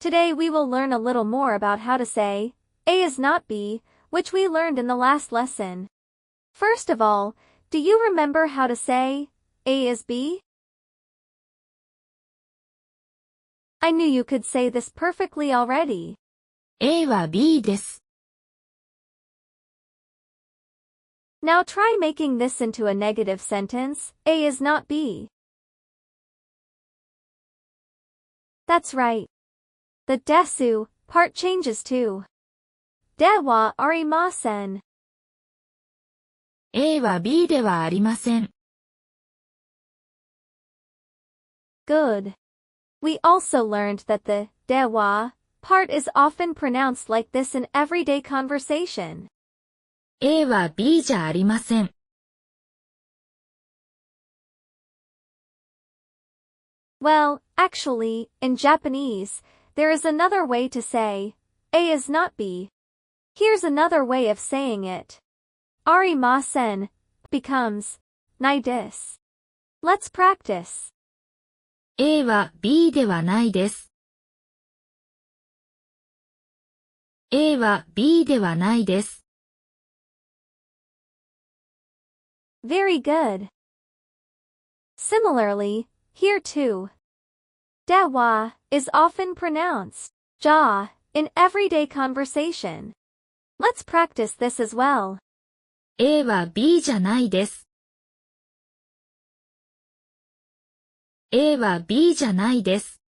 Today we will learn a little more about how to say, A is not B, which we learned in the last lesson. First of all, do you remember how to say, A is B? I knew you could say this perfectly already. A は B です。Now try making this into a negative sentence, A is not B. That's right. The です part changes to ではありません。A は B ではありません。Good. We also learned that the では part is often pronounced like this in everyday conversation. A は B じゃありません。Well, actually, in Japanese, there is another way to say, A is not B. Here's another way of saying it. Ari-masen becomes ないです。Let's practice. A は B ではないです。A は B ではないです。Very good. Similarly, here too. では is often pronounced じゃ in everyday conversation. Let's practice this as well. A は B じゃないです。A は B じゃないです。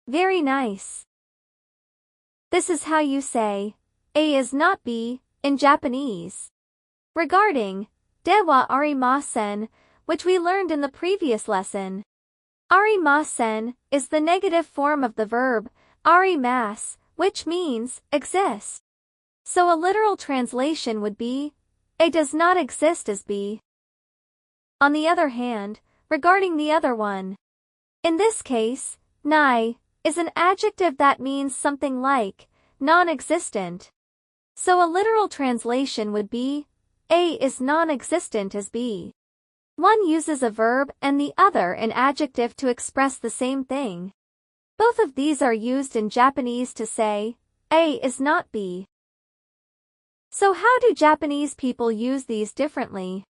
Very nice. This is how you say, A is not B, in Japanese. Regarding ではありません, which we learned in the previous lesson. Ari-masen is the negative form of the verb ari-mas, which means exist. So a literal translation would be, A does not exist as B. On the other hand, regarding the other one, in this case, nai is an adjective that means something like non-existent. So a literal translation would be, A is non-existent as B. One uses a verb and the other an adjective to express the same thing. Both of these are used in Japanese to say, A is not B. So how do Japanese people use these differently?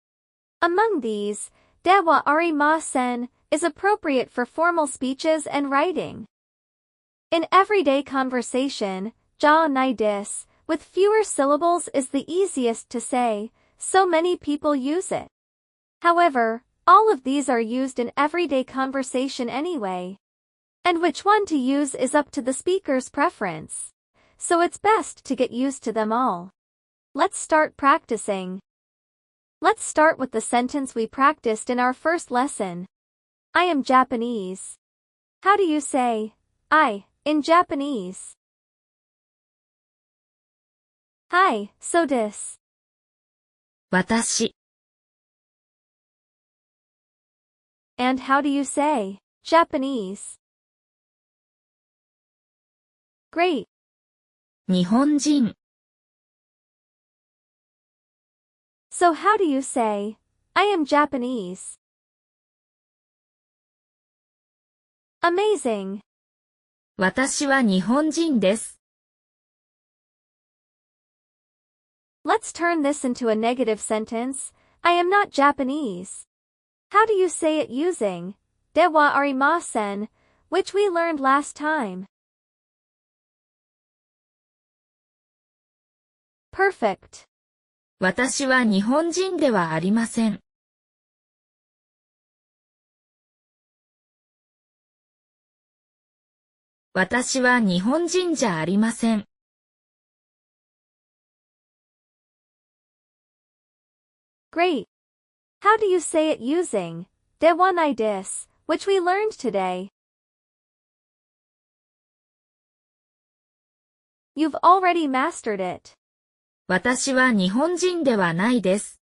Among these, ではありません is appropriate for formal speeches and writing. In everyday conversation, じゃないです with fewer syllables is the easiest to say, so many people use it. However, all of these are used in everyday conversation anyway. And which one to use is up to the speaker's preference. So it's best to get used to them all. Let's start practicing. Let's start with the sentence we practiced in our first lesson. I am Japanese. How do you say I in Japanese? Hi, so desu. 私。And how do you say Japanese? Great. 日本人。So how do you say, I am Japanese? Amazing. 私は日本人です。Let's turn this into a negative sentence. I am not Japanese. How do you say it using ではありません, which we learned last time? Perfect. 私は日本人ではありません。私は日本人じゃありません。Great. How do you say it using ではないです, which we learned today? You've already mastered it. 私は日本人ではないです。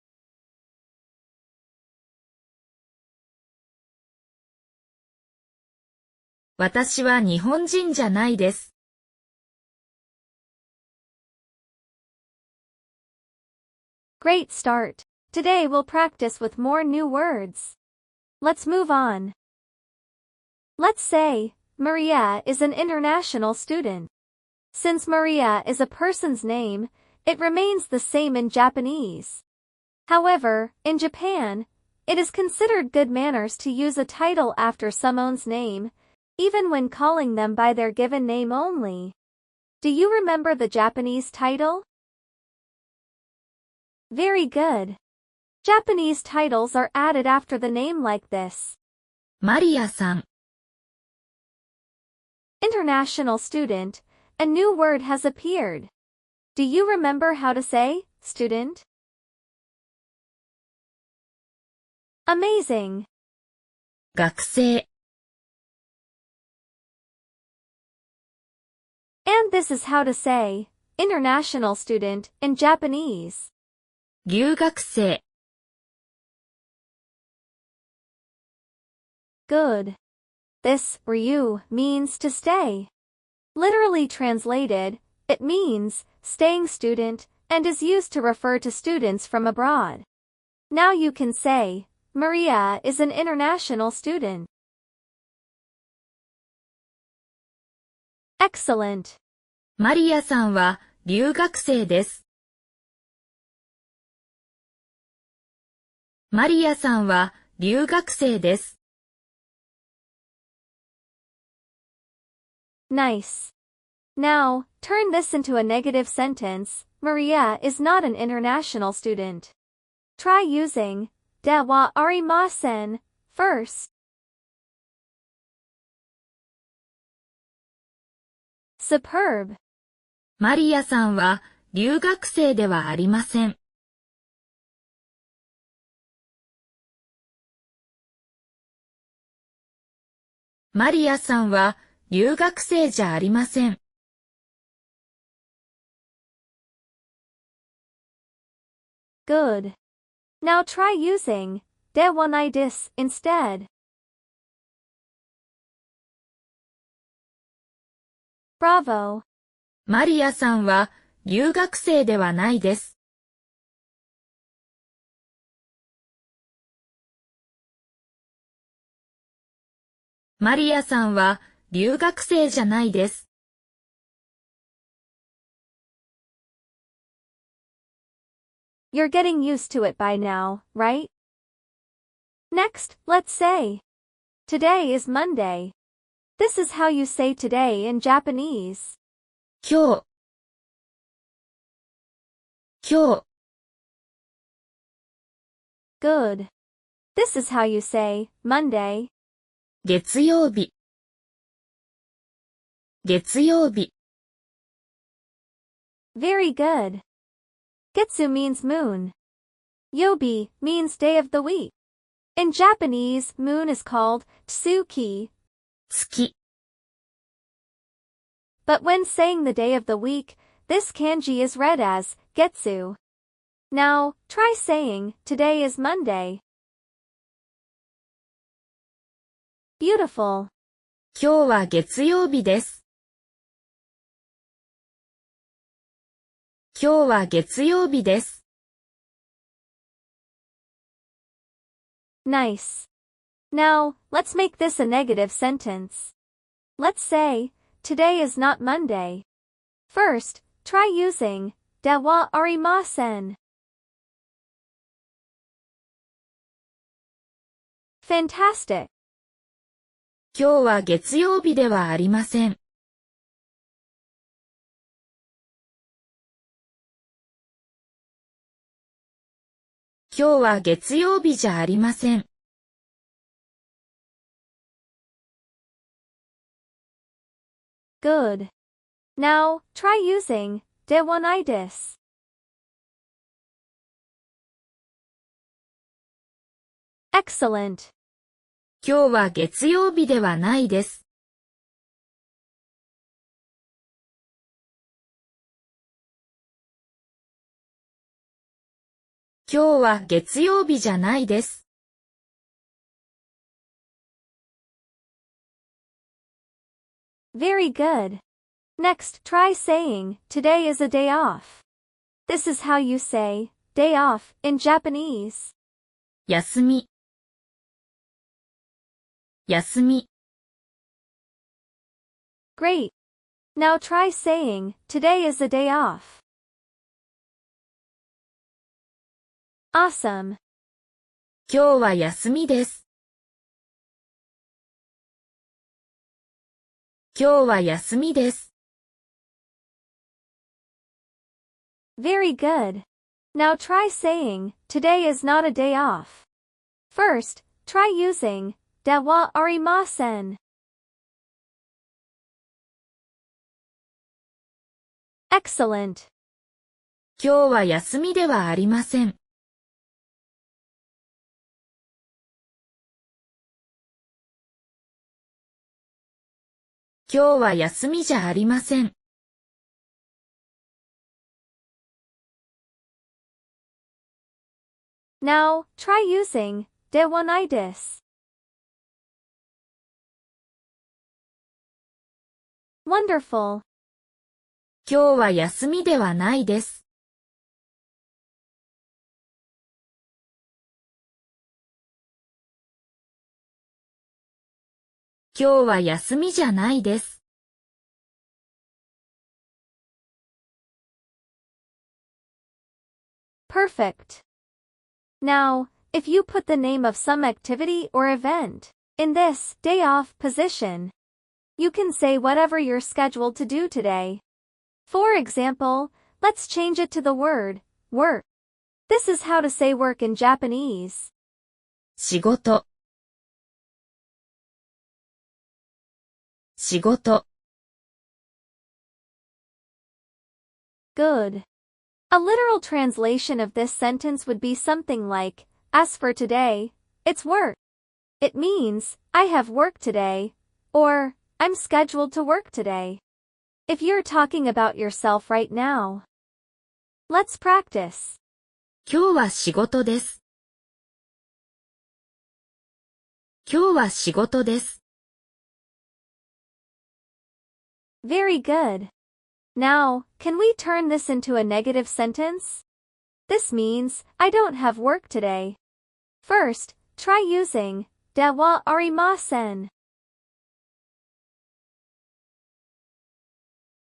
私は日本人じゃないです。Great start. Today we'll practice with more new words. Let's move on. Let's say, Maria is an international student. Since Maria is a person's name, it remains the same in Japanese. However, in Japan, it is considered good manners to use a title after someone's name, even when calling them by their given name only. Do you remember the Japanese title? Very good. Japanese titles are added after the name like this. マリアさん、 International student, a new word has appeared. Do you remember how to say student? Amazing. 学生、 And this is how to say international student in Japanese. 留学生、 Good. This, ryu, means to stay. Literally translated, it means staying student and is used to refer to students from abroad. Now you can say, Maria is an international student. Excellent. マリアさんは留学生です。マリアさんは留学生です。Nice. Now, turn this into a negative sentence. Maria is not an international student. Try using ではありません first. Superb. マリアさんは留学生ではありません。マリアさんは留学生じゃありません。Good. Now try using ではないです instead. Bravo. マリアさんは留学生ではないです。マリアさんは留学生じゃないです。You're getting used to it by now, right? Next, let's say, today is Monday. This is how you say today in Japanese. 今日、 Good. This is how you say Monday. 月曜日、月曜日、 Very good. Getsu means moon. Yobi means day of the week. In Japanese, moon is called tsuki. 月、 But when saying the day of the week, this kanji is read as getsu. Now, try saying today is Monday. Beautiful. 今日は月曜日です。今日は月曜日です。Nice. Now, let's make this a negative sentence. Let's say, today is not Monday. First, try using ではありません. Fantastic. 今日は月曜日ではありません。今日は月曜日じゃありません。Good. Now, try using ではないです. Excellent. 今日は月曜日ではないです。今日は月曜日じゃないです。Very good. Next, try saying, today is a day off. This is how you say, day off, in Japanese. 休み、休み。Great. Now try saying, today is a day off. Awesome. 今日は休みです。今日は休みです。Very good. Now try saying, today is not a day off. First, try using, ではありません. Excellent. 今日は休みではありません。今日は休みじゃありません。Now, try using, ではないです. Wonderful. 今日は休みではないです。今日は休みじゃないです。Perfect. Now, if you put the name of some activity or event in this day off position, you can say whatever you're scheduled to do today. For example, let's change it to the word work. This is how to say work in Japanese. 仕事。仕事。Good. A literal translation of this sentence would be something like, as for today, it's work. It means, I have work today, or, I'm scheduled to work today. If you're talking about yourself right now. Let's practice. 今日は仕事です。今日は仕事です。Very good. Now, can we turn this into a negative sentence? This means, I don't have work today. First, try using, ではありません.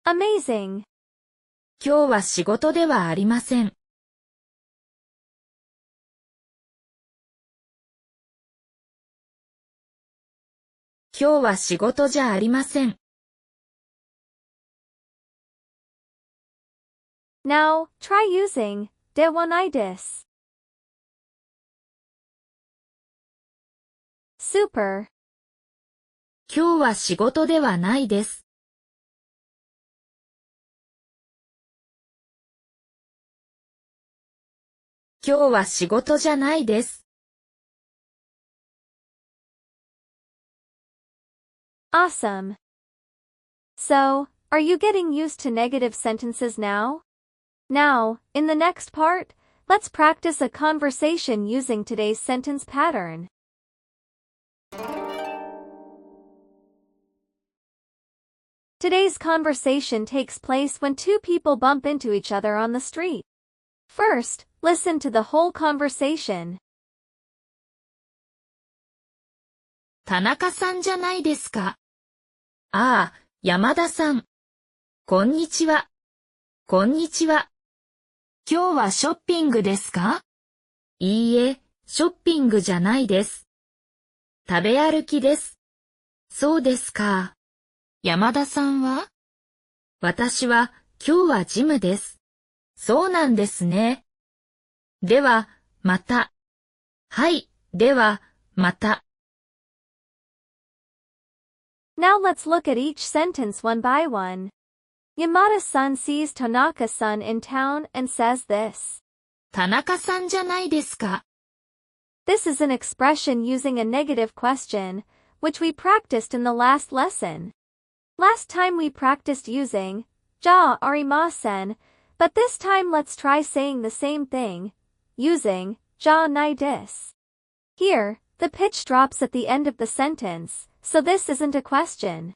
Amazing. 今日は仕事ではありません。今日は仕事じゃありません。Now, try using, ではないです. Super. 今日は仕事ではないです。今日は仕事じゃないです。Awesome. So, are you getting used to negative sentences now? Now, in the next part, let's practice a conversation using today's sentence pattern. Today's conversation takes place when two people bump into each other on the street. First, listen to the whole conversation. 田中さんじゃないですか。ああ、山田さん。こんにちは。こんにちは。今日はショッピングですか？いいえ、ショッピングじゃないです。食べ歩きです。そうですか。山田さんは？私は今日はジムです。そうなんですね。では、また。はい、では、また。Now let's look at each sentence one by one. Yamada-san sees Tanaka-san in town and says this. 田中さんじゃないですか。This is an expression using a negative question, which we practiced in the last lesson. Last time we practiced using, じゃあありません, but this time let's try saying the same thing, using, じゃないです. Here, the pitch drops at the end of the sentence, so this isn't a question.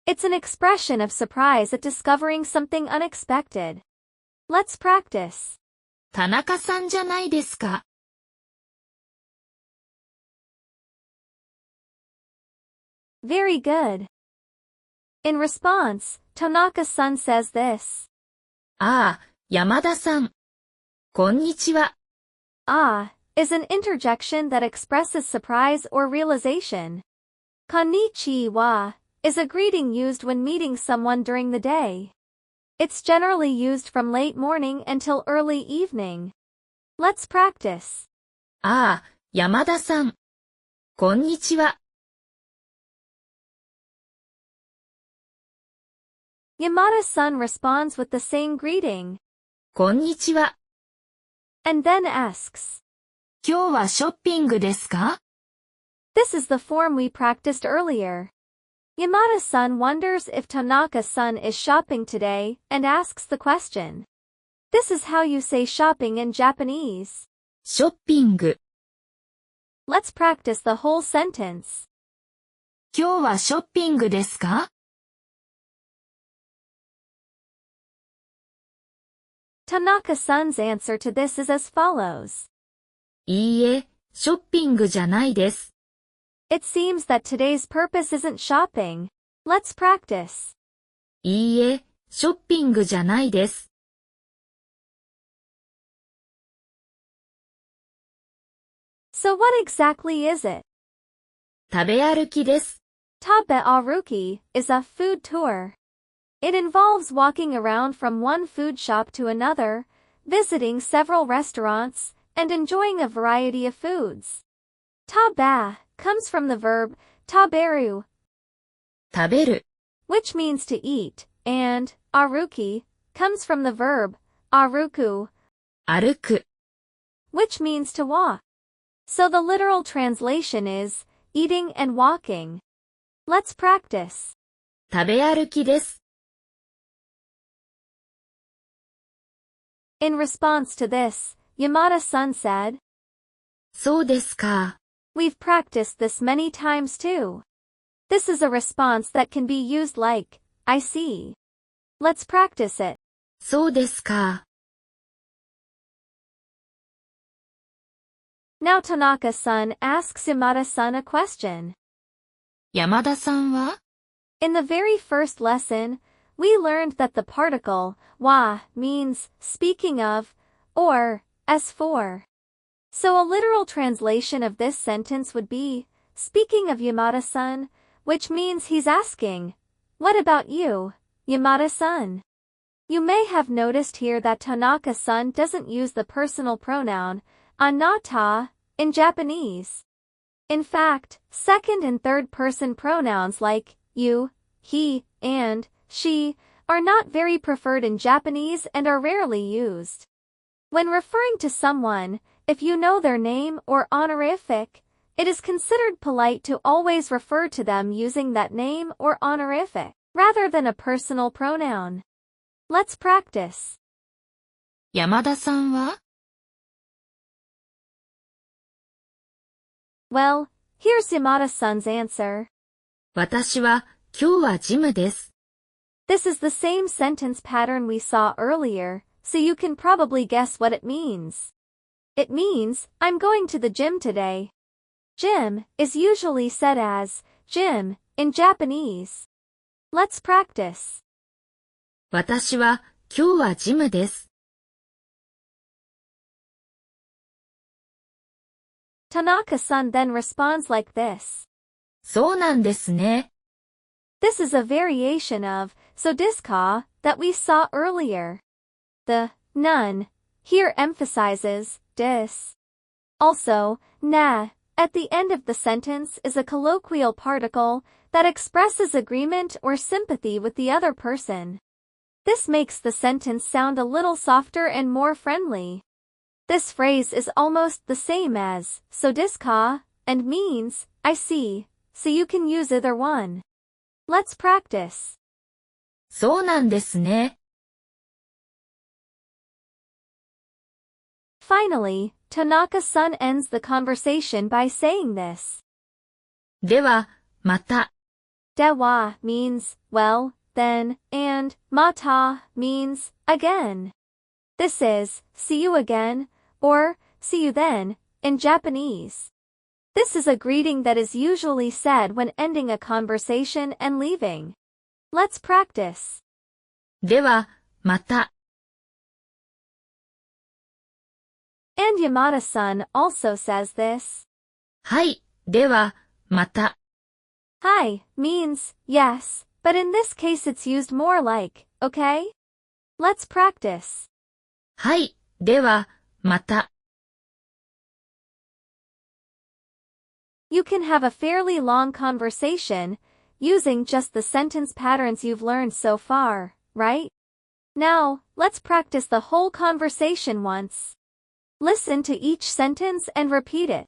It's an expression of surprise at discovering something unexpected. Let's practice. 田中さんじゃないですか。Very good. In response, Tanaka-san says this. ああ、山田さん。こんにちは。Ah is an interjection that expresses surprise or realization. Konnichiwa is a greeting used when meeting someone during the day. It's generally used from late morning until early evening. Let's practice. ああ、山田さん。こんにちは。Yamada-san responds with the same greeting. こんにちは。And then asks. 今日はショッピングですか？ This is the form we practiced earlier. Yamada-san wonders if Tanaka-san is shopping today and asks the question. This is how you say shopping in Japanese. ショッピング。Let's practice the whole sentence. 今日はショッピングですか？ Tanaka-san's answer to this is as follows. いいえ、ショッピングじゃないです。It seems that today's purpose isn't shopping. Let's practice. いいえ、ショッピングじゃないです。So what exactly is it? 食べ歩きです。Tabe aruki is a food tour. It involves walking around from one food shop to another, visiting several restaurants, and enjoying a variety of foods. Tabe comes from the verb taberu, 食べる。 which means to eat, and aruki comes from the verb aruku, 歩く。 which means to walk. So the literal translation is eating and walking. Let's practice. 食べ歩きです。In response to this, Yamada-san said, そうですか。We've practiced this many times too. This is a response that can be used like, I see. Let's practice it. そうですか。Now Tanaka-san asks Yamada-san a question. 山田さんは？ In the very first lesson, we learned that the particle wa means speaking of, or as for. So a literal translation of this sentence would be, speaking of Yamada-san, which means he's asking, what about you, Yamada-san? You may have noticed here that Tanaka-san doesn't use the personal pronoun, anata, in Japanese. In fact, second and third person pronouns like you, he, and she are not very preferred in Japanese and are rarely used. When referring to someone, if you know their name or honorific, it is considered polite to always refer to them using that name or honorific, rather than a personal pronoun. Let's practice. 山田さんは？ Well, here's Yamada-san's answer. 私は今日はジムです。 This is the same sentence pattern we saw earlier, so you can probably guess what it means. It means, I'm going to the gym today. Gym is usually said as gym in Japanese. Let's practice. 私は今日はジムです。 Tanaka-san then responds like this. そうなんですね。 This is a variation of so desu ka that we saw earlier. The none here emphasizes dis. Also, na at the end of the sentence is a colloquial particle that expresses agreement or sympathy with the other person. This makes the sentence sound a little softer and more friendly. This phrase is almost the same as so desu ka and means I see, so you can use either one. Let's practice. そうなんですね。 Finally, Tanaka-san ends the conversation by saying this. では、また。 Dewa means, well, then, and mata means, again. This is, see you again, or, see you then, in Japanese. This is a greeting that is usually said when ending a conversation and leaving. Let's practice. では、また。And Yamada-san also says this. はい、では、また。Hi means yes, but in this case it's used more like, okay? Let's practice. はい、では、また。You can have a fairly long conversation using just the sentence patterns you've learned so far, right? Now, let's practice the whole conversation once. Listen to each sentence and repeat it.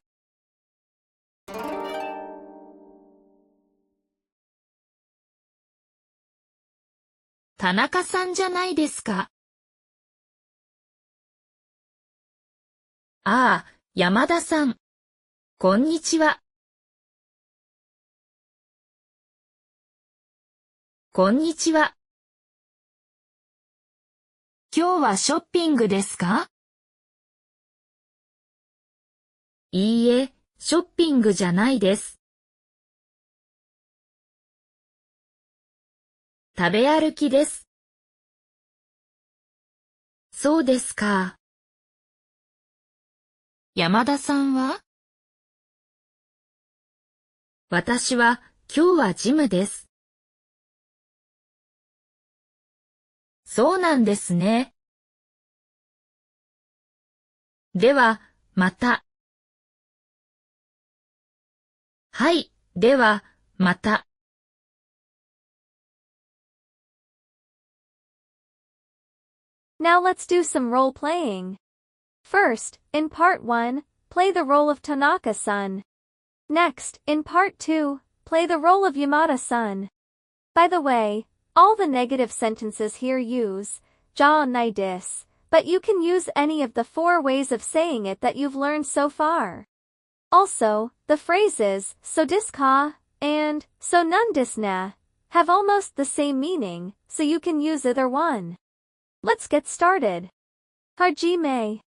田中さんじゃないですか。ああ、山田さん。こんにちは。こんにちは。今日はショッピングですか？いいえ、ショッピングじゃないです。食べ歩きです。そうですか。山田さんは？私は今日はジムです。そうなんですね。では、また。はい、では、また。Now let's do some role playing. First, in part 1, play the role of Tanaka-san. Next, in part 2, play the role of Yamada-san. By the way, all the negative sentences here use ja nai desu, but you can use any of the 4 ways of saying it that you've learned so far. Also, the phrases so desu ka and so nan desu na have almost the same meaning, so you can use either one. Let's get started. Hajime.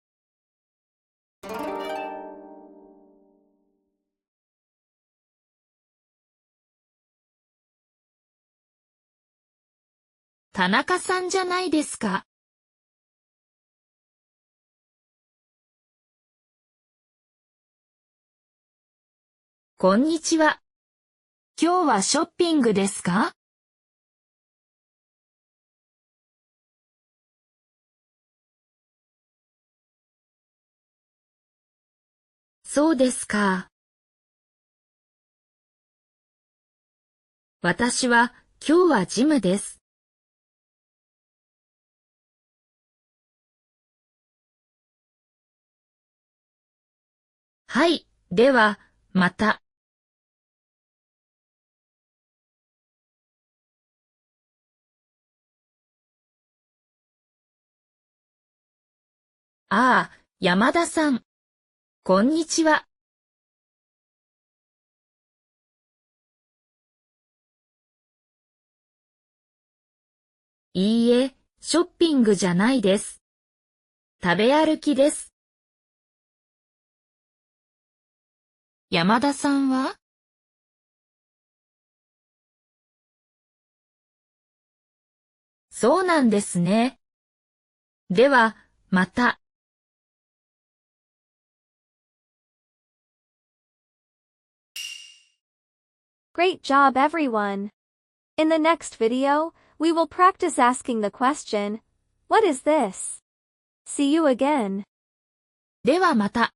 田中さんじゃないですか。こんにちは。今日はショッピングですか？そうですか。私は今日はジムです。はい、では、また。ああ、山田さん。こんにちは。いいえ、ショッピングじゃないです。食べ歩きです。山田さんは？そうなんですね。では、また。Great job everyone! In the next video, we will practice asking the question, what is this? See you again. ではまた。